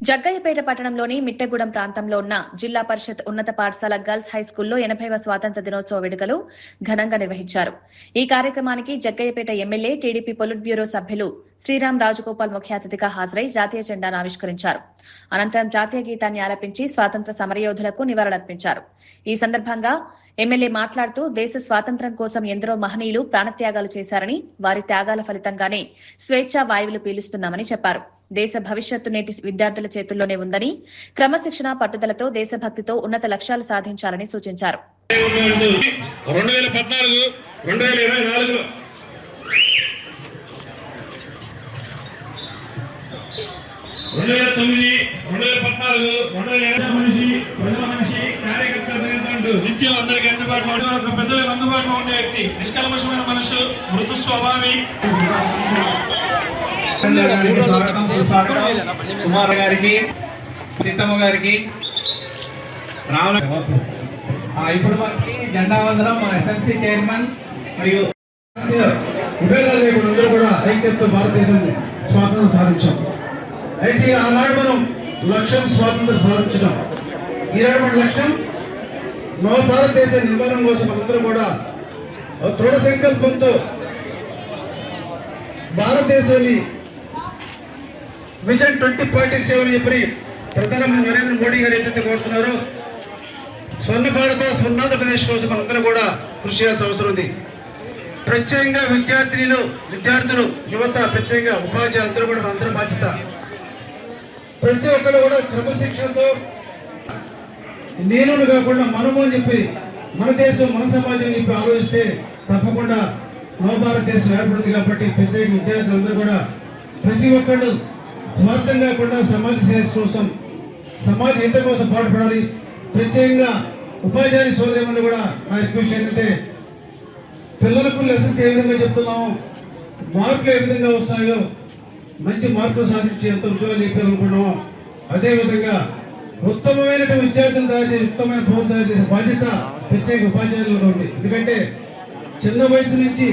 జగ్గయ్యపేట పట్టణంలోని మిట్టగూడెం ప్రాంతంలో ఉన్న జిల్లా పరిషత్ ఉన్నత పాఠశాల గర్ల్స్ హైస్కూల్లో 80వ స్వాతంత్ర దినోత్సవ వేడుకలు ఘనంగా నిర్వహించారు. ఈ కార్యక్రమానికి Jaggayyapeta MLA TDP polit bureau సభ్యులు శ్రీరామ్ రాజగోపాల్ ముఖ్య అతిథిగా హాజరై జాతీయ జెండాను ఆవిష్కరించారు. అనంతరం జాతీయ గీతాన్ని ఆలపించి స్వాతంత్ర సమరయోధులకు నివాళులర్పించారు. ఈ సందర్భంగా ఎమ్మెల్యే మాట్లాడుతూ దేశ స్వాతంత్ర్యం కోసం ఎందరో మహనీయులు ప్రాణత్యాగాలు చేశారని, వారి త్యాగాల ఫలితంగానే స్వేచ్ఛా వాయువులు పీలుస్తున్నామని చెప్పారు. దేశ భవిష్యత్తు నేటి విద్యార్థుల చేతుల్లోనే ఉందని, క్రమశిక్షణ పట్టుదలతో దేశభక్తితో ఉన్నత లక్ష్యాలు సాధించాలని సూచించారు. 2009 అందరికీ ప్రజలకు అందుబాటులో ఉండే వ్యక్తి, నిష్కల్మషమైన మనసు, మృదు స్వభావి. కుమార్ గారికి, సీతమ్మ గారికి, ఇప్పుడు మనకి జెండా వందనం మన ఎస్ఎంసీ చైర్మన్ మరియు విభేదాలు లేకుండా అందరూ కూడా ఐక్యతతో భారతదేశాన్ని స్వాతంత్రం సాధించాం. అయితే ఆనాడు మనం లక్ష్యం స్వాతంత్రం సాధించడం, ఈనాడు మన లక్ష్యం నవ భారతదేశ నిర్మాణం కోసం అందరూ కూడా దృఢ సంకల్పంతో భారతదేశాన్ని విజన్ 2047 చెప్పి ప్రధానమంత్రి నరేంద్ర మోడీ గారు ఏదైతే కోరుతున్నారో, స్వర్ణ భారత స్వర్ణాంధ్రప్రదేశ్ కోసం మనందరూ కూడా కృషి చేయాల్సిన అవసరం ఉంది. ప్రత్యేకంగా విద్యార్థులు, యువత, ప్రత్యేకంగా ఉపాధ్యాయులు అందరూ కూడా మనందరి బాధ్యత. ప్రతి ఒక్కరు కూడా క్రమశిక్షణతో నేను కాకుండా మనము అని చెప్పి మన దేశం, మన సమాజం చెప్పి ఆలోచిస్తే తప్పకుండా నవ భారతదేశం ఏర్పడుతుంది. కాబట్టి ప్రత్యేక విద్యార్థులందరూ కూడా ప్రతి ఒక్కళ్ళు స్వార్థం కాకుండా సమాజ సేవ కోసం, సమాజ హిత కోసం పాటుపడాలి. ప్రత్యేకంగా ఉపాధ్యాయుల సోదరులు కూడా నా రిక్వెస్ట్ ఏంటంటే, పిల్లలకు లెసన్స్ ఏ విధంగా చెప్తున్నామో, మార్కులు ఏ విధంగా వస్తాయో, మంచి మార్కులు సాధించి ఎంత ఉద్యోగాలు చెప్పాలనుకున్నామో అదేవిధంగా ఉత్తమమైనటువంటి విద్యార్థులు తయారు చేసి ఉత్తమమైన పౌరులు తయారు చేసే బాధ్యత ప్రత్యేక ఉపాధ్యాయులలో ఉంది. ఎందుకంటే చిన్న వయసు నుంచి